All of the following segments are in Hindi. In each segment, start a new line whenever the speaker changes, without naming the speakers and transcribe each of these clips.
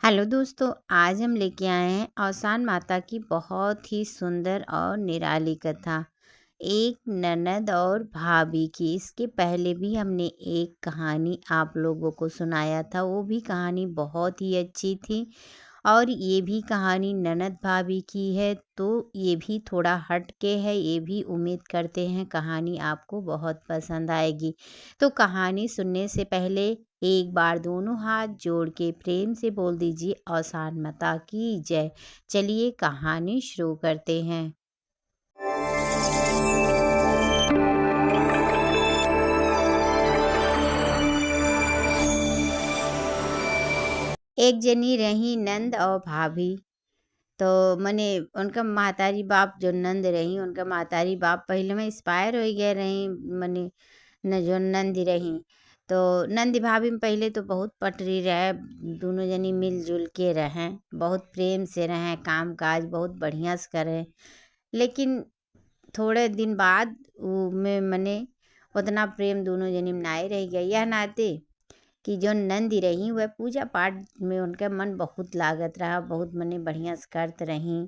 हेलो दोस्तों, आज हम लेके आए हैं औसान माता की बहुत ही सुंदर और निराली कथा। एक ननद और भाभी की। इसके पहले भी हमने एक कहानी आप लोगों को सुनाया था, वो भी कहानी बहुत ही अच्छी थी। और ये भी कहानी ननद भाभी की है, तो ये भी थोड़ा हट के है। ये भी उम्मीद करते हैं कहानी आपको बहुत पसंद आएगी। तो कहानी सुनने से पहले एक बार दोनों हाथ जोड़ के प्रेम से बोल दीजिए औसान माता की जय। चलिए कहानी शुरू करते हैं। एक जनी रही नंद और भाभी। तो मने उनका मातारी बाप जो नंद रही, उनका मातारी बाप पहले में एक्सपायर हो गए रही। मने न जो नंदी रही, तो नंदी भाभी में पहले तो बहुत पटरी रहे। दोनों जनी मिलजुल के रहें, बहुत प्रेम से रहें, काम काज बहुत बढ़िया से करें। लेकिन थोड़े दिन बाद वो में मने उतना प्रेम दोनों जनी में नाई रह गया। यह नाते कि जो नंदी रही वह पूजा पाठ में उनका मन बहुत लागत रहा, बहुत मने बढ़िया से करत रही।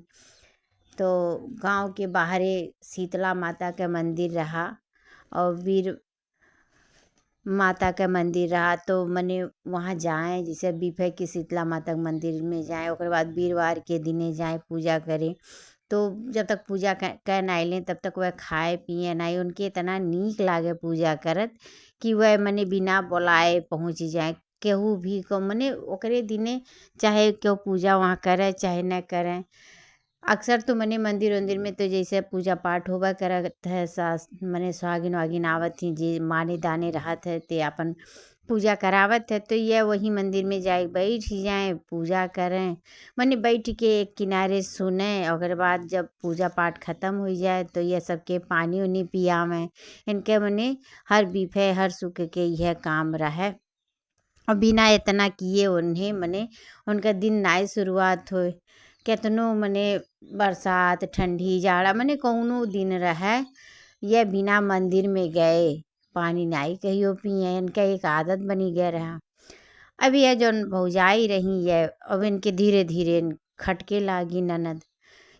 तो गांव के बाहरे शीतला माता का मंदिर रहा और वीर माता का मंदिर रहा। तो मने वहाँ जाएं, जैसे बीफे की शीतला माता के मंदिर में जाएं, उसके बाद वीरवार के दिने जाएं पूजा करें। तो जब तक पूजा कर नाइलें तब तक वह खाए पिए नहीं। उनके इतना नीक लागे पूजा करत कि वह मने बिना बुलाए पहुँच जाए। केहू भी को मने ओकरे दिने चाहे क्यों पूजा वहाँ करे चाहे न करें। अक्सर तो मने मंदिर वंदिर में तो जैसे पूजा पाठ होबा करत है, सास मने सुहागिन वागिन आवत थी, जे माने दाने रहत है ते अपन पूजा करावत है। तो यह वही मंदिर में जाए बैठ ही जाए पूजा करें। मने बैठ के एक किनारे सुने और बाद जब पूजा पाठ खत्म हो जाए तो यह सबके पानी उनी पियावें। इनके मने हर बीफे हर सुख के यह काम रहे। और बिना इतना किए उन्हें मने उनका दिन नाई शुरुआत हो। केतनो मने बरसात ठंडी जाड़ा मने कौनो दिन रहे, यह बिना मंदिर में गए पानी नाई कहियो पिए। इनका एक आदत बनी गया रहा। अब यह जौन भौजाई रही है, अब इनके धीरे धीरे खटके लागी ननद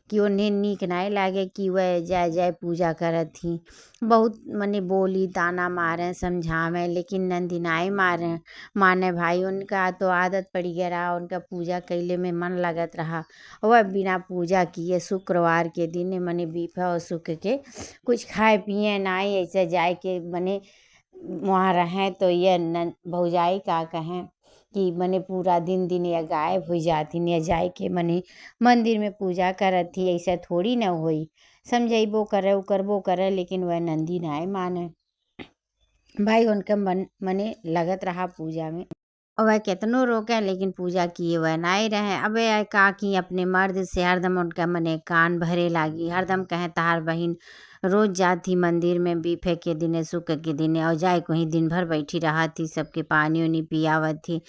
कि उन्हें नीक नाई लागे कि वह जाय जाय पूजा करत थी। बहुत मने बोली ताना मारे समझावें, लेकिन नंदी नाई माने भाई। उनका तो आदत पड़ी गया रहा, उनका पूजा कैले में मन लगत रहा। वह बिना पूजा किए शुक्रवार के दिन मने बीफा और सुख के कुछ खाए पिए नाई, ऐसे जाए के मने वहाँ रहें। तो यह भौजाई का कहें कि मने पूरा दिन दिन या गायब हो जाती या जाए के मने मंदिर में पूजा करत थी। ऐसा थोड़ी न होई, समझाइबो करे उ करबो करे, लेकिन वह नंदी नाय माने। भाई उनका मन मने लगत रहा पूजा में, और वह कितनो रोके लेकिन पूजा किए वह नाई रहे। अब यह का कि अपने मर्द से हरदम उनका मने कान भरे लागी। हरदम कहे तहार बहिन रोज जाती मंदिर में बीफे के दिने सुख के दिने, और जाए कहीं दिन भर बैठी रहा थी, सबके पानी उनी पियावत थी।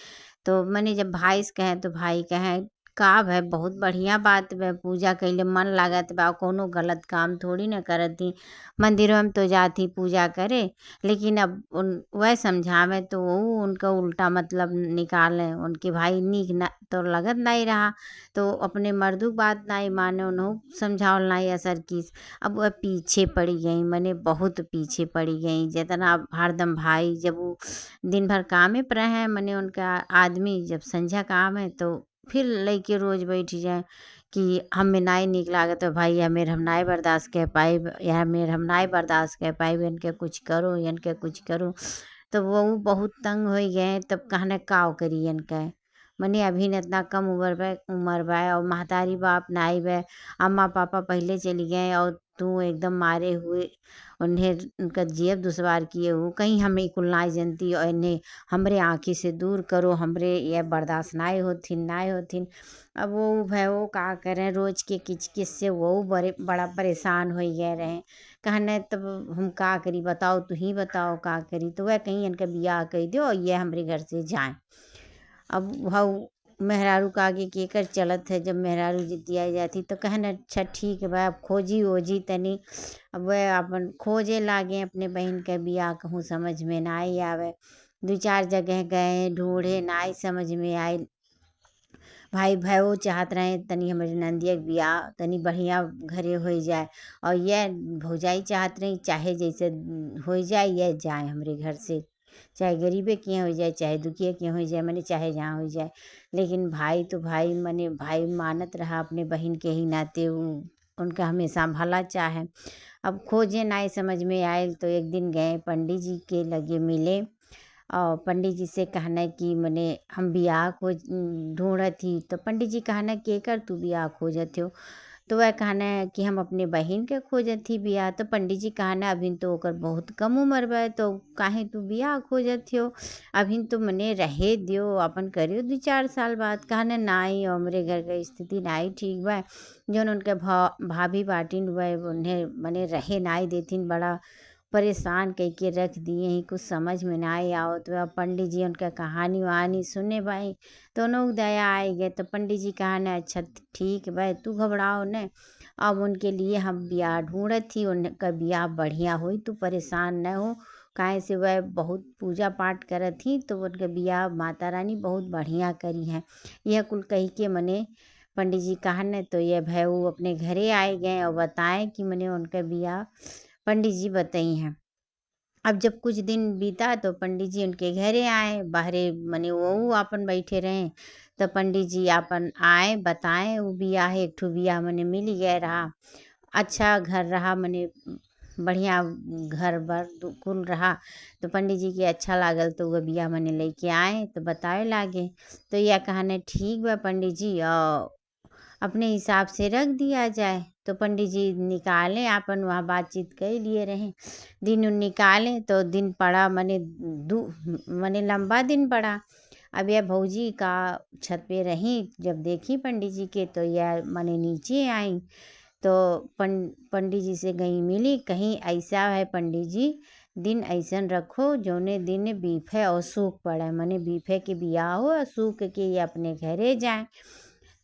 तो मने जब भाई से कहे तो भाई कहे का भाई बहुत बढ़िया बात बा, पूजा कैले मन लागत बा, कोनो गलत काम थोड़ी न करत थी। मंदिरों में तो जाती पूजा करे, लेकिन अब वह समझावे तो वो उनका उल्टा मतलब निकाले। उनके भाई नीक न तो लगत नहीं रहा, तो अपने मर्दू बात नहीं माने, उन्होंने समझावल नहीं असर की। अब वह पीछे पड़ी गई, मने बहुत पीछे पड़ी गई। जितना हरदम भाई जब वो दिन भर कामे पर रहे, मने उनका आदमी जब संझा काम है तो फिर लेके रोज बैठ जाए कि हमें नाई निक लागत है भाई, या मेर हम नाई बर्दाश्त कर पाए, या मेर हम नाई बर्दाश्त कर पाए, इनके कुछ करो इनके कुछ करो। तो वो बहुत तंग हो गए। तब कहने काव करी इनका मने अभी न इतना कम उम्र बा और महतारी बाप नाई बे, अम्मा पापा पहले चली गए और तू एकदम मारे हुए उन्हें उनका जेब दुश्वार किए हो। कहीं हमें कुल नाई जनती और इन्हें हमरे आँखी से दूर करो, हमरे यह बर्दाश्त नाई होथिन नाई होथिन। अब वो भय वो का करें, रोज के किच किच से वो बड़ा परेशान हो गए रहे। कहने तब हम का करी बताओ, तू ही बताओ का करी। तो वह कहीं इनका बियाह कह दो और ये हमारे घर से जाए। अब भाऊ मेहरारू का आगे केकर चलत है, जब मेहरारू जितिया जाती तो कहना अच्छा ठीक है भाई, अब खोजी ओजी तनी। अब वह अपन खोजे लागे अपने बहन के बियाह, कहूँ समझ में ना आई आवे। दो चार जगह गए ढूंढे नाई समझ में आए। भाई भयो चाहत रहे तनी हमरे नंदिया के बियाह तनी बढ़िया घरे हो जाए। और यह भौजाई चाहत रही चाहे जैसे हो जाए यह जाए हमरे घर से, चाहे गरीबे के यहाँ हो जाए चाहे दुखिया के यहाँ हो जाए, मने चाहे जहाँ हो जाए। लेकिन भाई तो भाई मने भाई मानत रहा अपने बहन के ही नाते, उनका हमेशा भला चाहे। अब खोजे नाई समझ में आए तो एक दिन गए पंडित जी के लगे मिले और पंडित जी से कहना कि मने हम बियाह खोज ढूंढत ही। तो पंडित जी कहना कि एकर तू बियाह खोजत हो। तो वह कहना है कि हम अपने बहन के खोजत ही बियाह। तो पंडित जी कहना अभी तो ओकर बहुत कम उम्र बा तो काहे तू बियाह खोजत हो, अभी तो मने रहे दियो अपन करियो 2-4 साल बाद। कहना नाई हमरे घर के स्थिति नाई ठीक बा, जौन उनके भाभी बाटिन वह उन्हें मने रहे नाई देथिन, बड़ा परेशान कई के रख दिए ही, कुछ समझ में ना आवत बा। पंडित जी उनका कहानी वहानी सुने भाई दोनों दया आई गए। तो पंडित जी कहा न अच्छा ठीक भाई तू घबराओ न, अब उनके लिए हम ब्याह ढूंढत थी, उनका ब्याह बढ़िया हुई, तू परेशान न हो। काहे से वह बहुत पूजा पाठ करत थी तो उनका ब्याह माता रानी बहुत बढ़िया करी है। यह कुल कही के मने पंडित जी कहा न तो यह भय वो अपने घरे आए गए और बताएं कि मने उनका ब्याह पंडित जी बताई हैं। अब जब कुछ दिन बीता तो पंडित जी उनके घरे आए, बाहरे मने वो आपन बैठे रहे। तो पंडित जी आपन आए बताएं वो बियाह एक ठो बियाह मने मिल गया रहा, अच्छा घर रहा, मने बढ़िया घर बर कुल रहा। तो पंडित जी के अच्छा लागल तो वह बियाह मने लेके आए तो बतावे लागे। तो यह कहने ठीक बा पंडित जी अपने हिसाब से रख दिया जाए। तो पंडित जी निकाले आपन वहाँ बातचीत कर लिए रहे, दिन उन निकाले तो दिन पड़ा मने मने लंबा दिन पड़ा। अब यह भौजी का छत पे रही, जब देखी पंडित जी के तो यह मने नीचे आई। तो पंडित जी से गई मिली, कहीं ऐसा है पंडित जी दिन ऐसन रखो जौने दिन बीफे और सूख पड़े, मने बीफे के बियाह हो और सूख के ये अपने घरे जाए।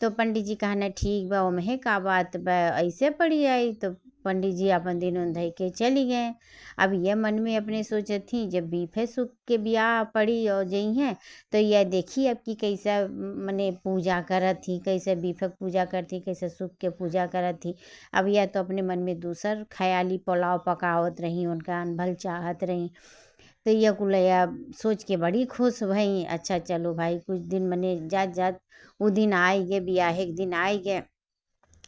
तो पंडित जी कहना ठीक बा ओमें का बात बा, ऐसे पड़ी आई। तो पंडित जी अपन दिन उन धई के चली गए। अब यह मन में अपने सोचत थी जब बीफे सुख के ब्याह पड़ी और जई हैं तो यह देखी अब कि कैसा मने पूजा करत थी, कैसे बीफक पूजा करती, कैसे सुख के पूजा करत थी। अब यह तो अपने मन में दूसर ख्याली पुलाव पकावत रही, उनका अनभल चाहत रही। तो यह कुलैया सोच के बड़ी खुश भई, अच्छा चलो भाई कुछ दिन मने जात जात वो दिन आई गे, ब्याहे के दिन आई गे।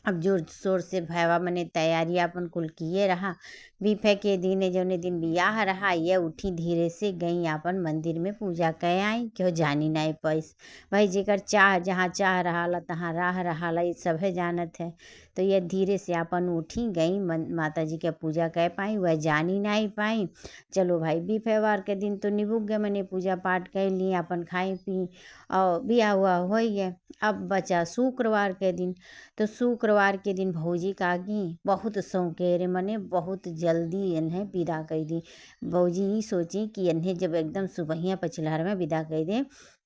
अब जोर शोर से भैवा मने तैयारी अपन कुल किए रहा। बीफे के दिन जौने दिन बियाह रहा ये उठी धीरे से गई आपन मंदिर में पूजा कर आई, क्यों जानी नहीं पैस भाई जेकर चाह जहाँ चाह रहा तहाँ राह रहा ये सभे जानत है। तो यह धीरे से अपन उठी गई माता जी के पूजा कर पाई, वह जानी नहीं पाई। चलो भाई बीफेवार के दिन तो निबुक गए, मैंने पूजा पाठ कर ली अपन खाई पी और बिया हुआ हो गया। अब बचा शुक्रवार के दिन। तो शुक्रवार के दिन भौजी कागी बहुत सौकेरे मने बहुत जल्दी इन्हें विदा कर दी। भौजी ये सोची कि इन्हें जब एकदम सुबहिया पछलहर में विदा कर दें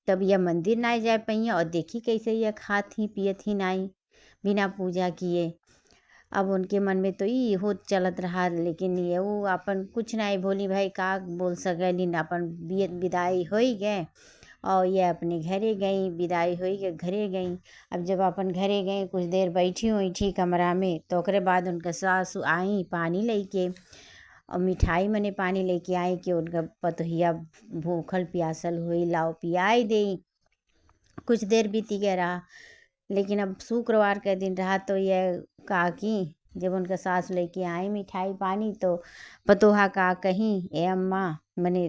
तब यह मंदिर ना जा पाई और देखी कैसे यह खात ही पियत ही नाई बिना पूजा किए। अब उनके मन में तो ये हो चलत रहा, लेकिन ये वो अपन कुछ नहीं भोली भाई का बोल सकलिन, अपन विदाई हो गए और ये अपने घरे गई, विदाई हो गए घरे गई। अब जब अपन घरे गए कुछ देर बैठी हुई थी कमरा में तो ओकरे बाद उनका सासु आई पानी लेके और मिठाई मने पानी लेके आई कि उनका पतोहिया भूखल प्यासल हुई लाओ पियाई दे। कुछ देर बीती गया रहा, लेकिन अब शुक्रवार का दिन रहा तो यह काकी जब उनका सास लेके आई मिठाई पानी तो पतोहा का कहीं ए अम्मा मने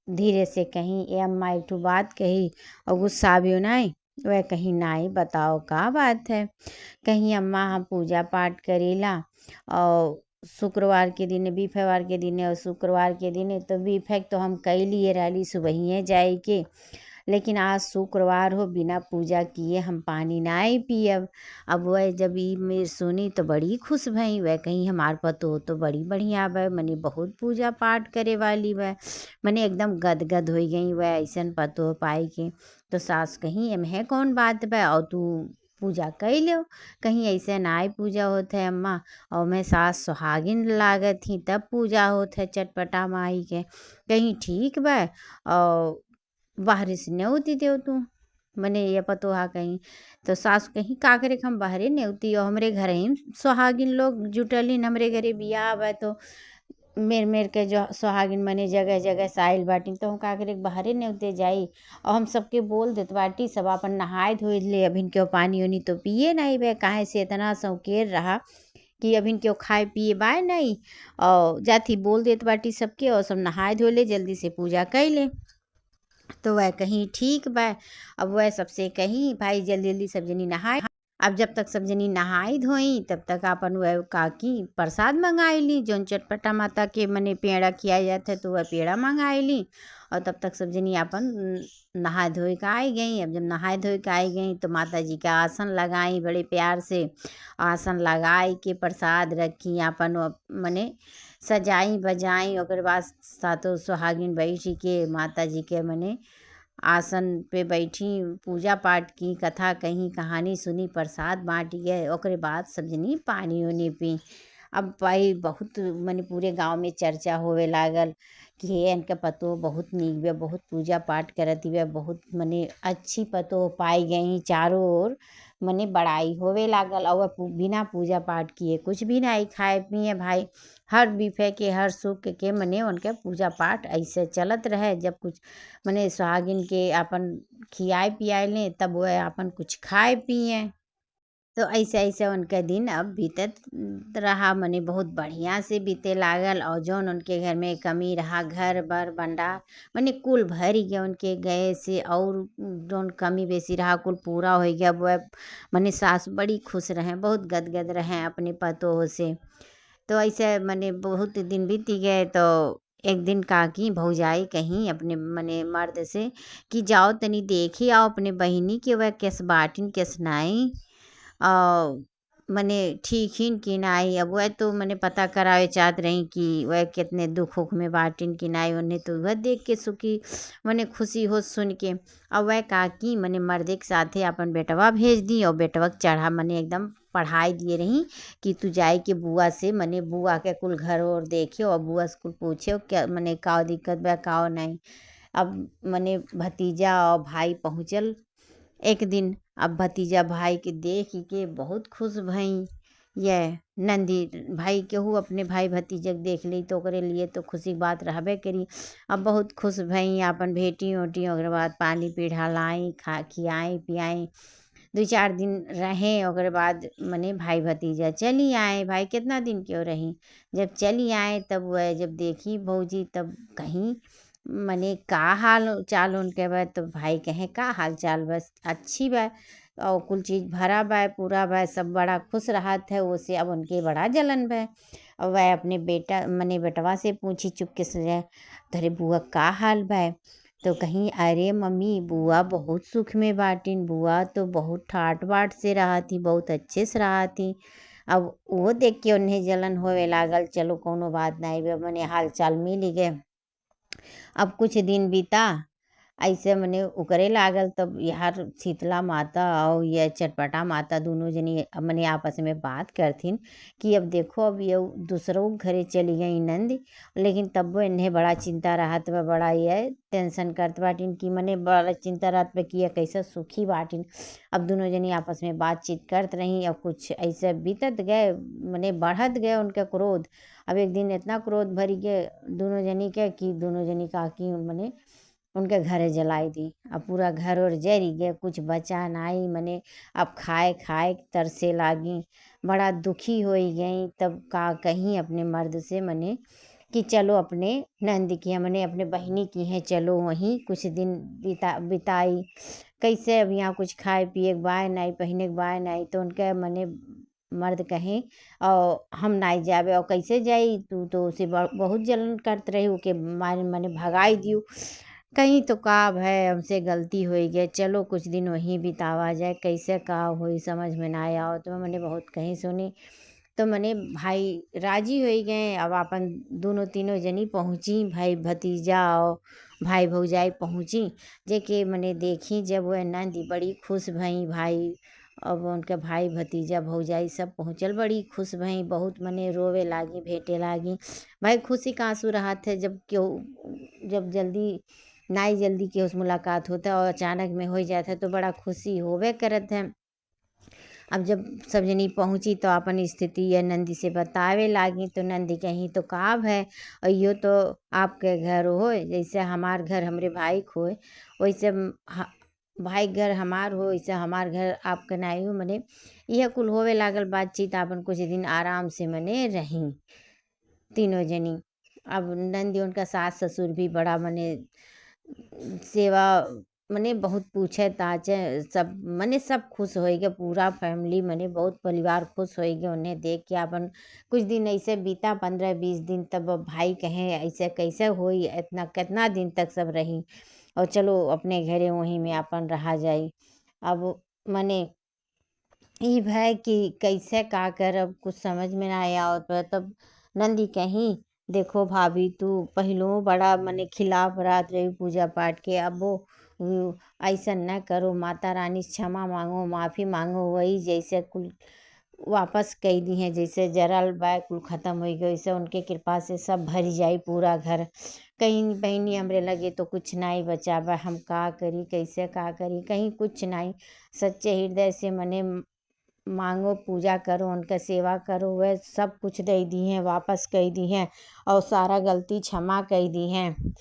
धीरे से कहीं ए अम्मा एक ठो बात कही और गुस्सा भी नहीं। वह कहीं नाई बताओ का बात है, कहीं अम्मा हम पूजा पाठ करेला और शुक्रवार के दिन बीफेवार के दिन और शुक्रवार के दिन तो बीफेक तो हम कई लिए रही सुबह जाए के, लेकिन आज शुक्रवार हो बिना पूजा किए हम पानी ना ही पियब। अब वह जब ये मेरी सुनी तो बड़ी खुश भई, वह कहीं हमार पतो तो बड़ी बढ़िया बा, मने बहुत पूजा पाठ करे वाली बा, मने एकदम गदगद हो गई वह ऐसन पतो पाई के। तो सास कहीं एमहे कौन बात बा और तू पूजा कर लो, कहीं ऐसे नाई पूजा होत है अम्मा, और मैं सास सुहागिन लागत थी तब पूजा होत है चटपटा माई के, कहीं ठीक बा और बाहर से न्योती देव तू। मने ये पतोहा कहीं। तो सासु कहीं का करे हम बाहरे नेवती और हमरे घरे ही सोहागिन लोग जुटलिन, हमरे घरे बियाह बा तो मेर मेर के जो सोहागिन मने जगह जगह से आइल बाटिन, तो हम का करे बाहरे नेवते जाई और हम सबके बोल देत बाटी सब अपन नहाए धोए ले, अभिन क्यों पानी उनी तो पिए नहीं बे, काहे से इतना शौकेर रहा कि अभिन क्यों खाए पिए बाय नहीं। और जाती बोल देत बाटी सबके और सब नहाए धोए ले जल्दी से पूजा कैले। तो वह कहीं ठीक बा। अब वह सबसे कहीं भाई जल्दी जल्दी सब जनी नहाए। अब जब तक सब जनी नहाई धोई तब तक अपन वह काकी प्रसाद मंगाई ली, जौन चटपटा माता के मने पेड़ा खिया जाता है तो वह पेड़ा मंगाई ली। और तब तक सब जनी अपन नहा धोए के आई गई। अब जब नहाए धोए के आई गई तो माता जी का आसन लगाई बड़े प्यार से, आसन लगाई के प्रसाद रखी अपन मने सजाई बजाई। ओकर बाद सातों सुहागिन बैठी के माता जी के मने आसन पे बैठी, पूजा पाठ की, कथा कही, कहानी सुनी, प्रसाद बाँटी गए। ओकरे बाद सब जनी पानी उनी पी। अब भाई बहुत मने पूरे गांव में चर्चा होवे लागल कि हे इनका पतो बहुत नीक बे, बहुत पूजा पाठ करत बे, बहुत मने अच्छी पतो पाई गई। चारों ओर मने बड़ाई होवे लागल और बिना पूजा पाठ किए कुछ भी नहीं खाए पिए भाई। हर विषय के हर सुख के मने उनके पूजा पाठ ऐसे चलत रहे। जब कुछ मने सुहागिन के अपन खियाए पियाए लें तब वह अपन कुछ खाए पिए। तो ऐसे ऐसे उनका दिन अब बीतत रहा, मने बहुत बढ़िया से बीते लागल। और जौन उनके घर में कमी रहा घर बर बंडा मने कुल भर गया उनके गए से, और जौन कमी बेसी रहा कुल पूरा हो गया। वह मने सास बड़ी खुश रहें, बहुत गदगद रहें अपने पतोह से। तो ऐसे मने बहुत दिन बीत गए। तो एक दिन काकी भौजाई कहीं अपने मने मर्द से कि जाओ तनी देखी आओ अपने बहिनी के वह केस बाटिन केस नाई मने ठीक हिन कि नाई। अब वह तो मने पता करावे चाहत रही कि वह कितने दुख उख में बाटिन कि नाई। उन्हें तो वह देख के सुखी मने खुशी हो सुन के। अब वह काकी मने मर्दे के साथे अपन बेटवा भेज दी और बेटवा के चढ़ा मने एकदम पढ़ाई दिए रही कि तू जाए के बुआ से मने बुआ के कुल घर और देखियो और बुआ से कुल पूछियो क्या मने का दिक्कत बा का नहीं। अब मने भतीजा और भाई पहुँचल एक दिन। अब भतीजा भाई के देख के बहुत खुश भई। यह नंदी भाई केहू अपने भाई भतीजा के देख ली तो ओकरे लिए तो खुशी की बात रहबे करी। अब बहुत खुश भई अपन भेटी ओटी ओकरे बाद पानी पीढ़ा लाई खा खियाई पियाई। 2-4 दिन रहे ओकरे बाद मने भाई भतीजा चली आए। भाई कितना दिन क्यों रही। जब चली आए तब वह जब देखी भौजी तब कहीं मने का हाल चाल उनके बा। तो भाई कहे का हाल चाल बस अच्छी बा और कुल चीज़ भरा बा पूरा बा, सब बड़ा खुश रहत है। उसे अब उनके बड़ा जलन बा। और वह अपने बेटा मने बेटवा से पूछी चुपके से तोरे बुआ का हाल बा। तो कहीं अरे मम्मी बुआ बहुत सुख में बाटिन, बुआ तो बहुत ठाट बाट से रहा थी, बहुत अच्छे से रहा थी। अब वो देख के उन्हें जलन होवे लागल। चलो कोनो बात नहीं बे मने हाल चाल मिल गए। अब कुछ दिन बीता ऐसे मने उकरे लागल। तब यार शीतला माता और यह चटपटा माता दोनों जनी मने आपस में बात करथिन कि अब देखो अब ये दूसरों के घरे चली गई नंद। लेकिन तब वो इन्हें बड़ा चिंता रहत बा, बड़ा ये टेंशन करत बाटिन कि मने बड़ा चिंता रहत बा कि ये कैसा सुखी बाटिन। अब दोनों जनी आपस में बातचीत करत रही। अब कुछ ऐसे बीतत गए मने बढ़त गए उनका क्रोध। अब एक दिन इतना क्रोध भरी गए दोनों जनी के कि दोनों जनी काकी मने उनके घरे जलाई दी। अब पूरा घर और जरी गए कुछ बचा नहीं मने। अब खाए खाए तरसे लागी बड़ा दुखी हो गई। तब का कहीं अपने मर्द से मने कि चलो अपने नंद की मने अपने बहिनी की हैं चलो वहीं कुछ दिन बिताई। कैसे अब यहाँ कुछ खाए पिए के बाय नहीं पहने के बाय नहीं। तो उनके मने मर्द कहें और हम नहीं जावे और कैसे जाई तू तो उसे बहुत जलन करत रही ओके मारे मने भगाई दियो। कहीं तो का है हमसे गलती हो गई, चलो कुछ दिन वहीं बितावा जाए कैसे का होई समझ में ना आओ। तो मैंने बहुत कहीं सुनी। तो मैंने भाई राजी हो गए। अब अपन दोनों तीनों जनी पहुँची भाई भतीजा और भाई भौजाई पहुँची। जेके मैंने देखी जब वह नंदी बड़ी खुश भई भाई। अब उनके भाई भतीजा भौजाई सब पहुँचल बड़ी खुश भई बहुत मने रोवे लागी भेटे लागी। भाई खुशी का आंसू रहा थे जब क्यों जब जल्दी नाई जल्दी के उस मुलाकात होता और अचानक में हो जाता तो बड़ा खुशी होवे करत है। अब जब सब जनी पहुँची तो अपन स्थिति ये नंदी से बतावे लागी तो नंदी कहीं तो काब है और यो तो आपके घर होए जैसे हमार घर हमरे भाई को होए वैसे भाई घर हमार हो वैसे हमार घर आपके नाई हो मने यह कुल होवे लागल बातचीत। अपन कुछ दिन आराम से मने रही तीनों जनी। अब नंदी उनका सास ससुर भी बड़ा मने सेवा मने बहुत पूछे ताचे सब मने सब खुश होएगे पूरा फैमिली मने बहुत परिवार खुश होएगे उन्हें देख के। अपन कुछ दिन ऐसे बीता 15-20 दिन तब भाई कहे ऐसे कैसे होई इतना कितना दिन तक सब रही और चलो अपने घरे वहीं में अपन रहा जाई। अब मने ई भय कि कैसे का करब कुछ समझ में ना आया और तब नंदी कहीं देखो भाभी तू पहलो बड़ा मने खिलाफ रात रही पूजा पाठ के अब वो ऐसा न करो माता रानी से क्षमा मांगो माफ़ी मांगो वही जैसे कुल वापस कह दी हैं जैसे जरल बैग कुल ख़त्म हो गई वैसे उनके कृपा से सब भर जाई पूरा घर। कहीं बहनी हमरे लगे तो कुछ नहीं बचावा हम का करी कैसे का करी कहीं कुछ नहीं। सच्चे हृदय से मने मांगो पूजा करो उनका सेवा करो वह सब कुछ दे दी हैं वापस कह दी हैं और सारा गलती क्षमा कह दी हैं।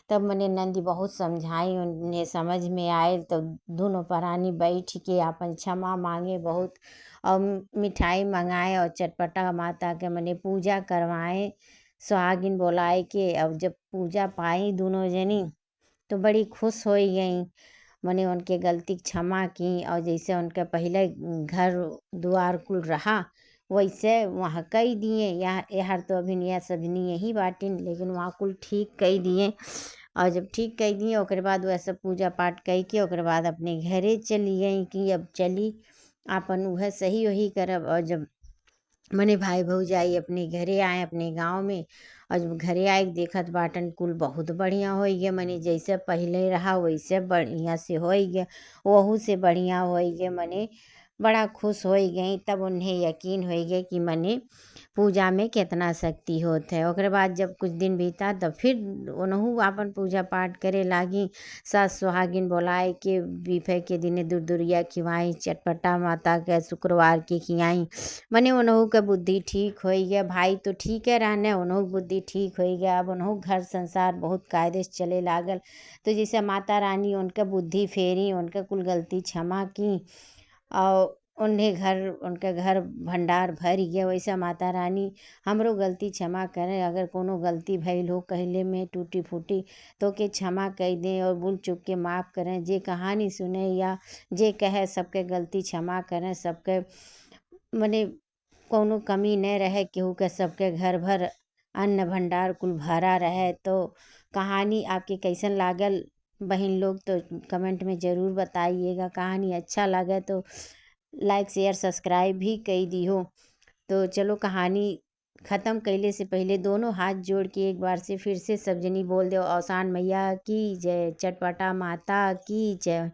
तब मैंने नंदी बहुत समझाई उन्हें समझ में आए तो दोनों प्राणी बैठ के अपन क्षमा मांगे बहुत और मिठाई मंगाए और चटपटा माता के मैंने पूजा करवाए सुहागिन बुलाए के। अब जब पूजा पाई दोनों जनी तो बड़ी खुश हो गई मैंने उनके गलती क्षमा की और जैसे उनका पहले घर द्वार कुल रहा वैसे वहाँ कह दिए। यहाँ तो अभी नया सजनी यही बाटिन लेकिन वहाँ कुल ठीक कह दिए और जब ठीक कह दिए ओकर बाद वह सब पूजा पाठ कह के ओकर बाद अपने घरे चली गई कि अब चली अपन वह सही वही करब। और जब मने भाई भौजाई अपने घरे आए अपने गांव में और जब घरे आए देखत बाटन कुल बहुत बढ़िया हो गया मने जैसे पहले रहा वैसे बढ़िया से हो गया वहू से बढ़िया हो गया मने बड़ा खुश हो गई। तब उन्हें यकीन हो गया कि मने पूजा में कितना शक्ति होता है। ओकर बाद जब कुछ दिन बीता तब फिर उनहु अपन पूजा पाठ करे लागी सास सुहागिन बुलाए के बीफे के दिने दूरिया खिवाई चटपटा माता के शुक्रवार के खियाई मने उनहु के बुद्धि ठीक हो गया। भाई तो ठीक है रहने उनहु बुद्धि ठीक हो गया। अब उनहु घर संसार बहुत कायदे से चले लागल तो जैसे माता रानी उनका बुद्धि फेरी उनका कुल गलती क्षमा की और उनके घर भंडार भर गया। वैसे माता रानी हमरो गलती क्षमा करें अगर कोनो गलती भइल हो कहले में टूटी फूटी तो के क्षमा कह दें और भूल चूक के माफ़ करें। जे कहानी सुने या जे कहे सबके गलती क्षमा करें सबके मने कोनो कमी न रहे केहू के सबके घर भर अन्न भंडार कुल भरा रहे। तो कहानी आपके कैसन लागल बहन लोग तो कमेंट में ज़रूर बताइएगा। कहानी अच्छा लगे तो लाइक शेयर सब्सक्राइब भी कर दी हो। तो चलो कहानी ख़त्म कैले से पहले दोनों हाथ जोड़ के एक बार से फिर से सब जनी बोल दो औसान मैया की जय चटपटा माता की जय।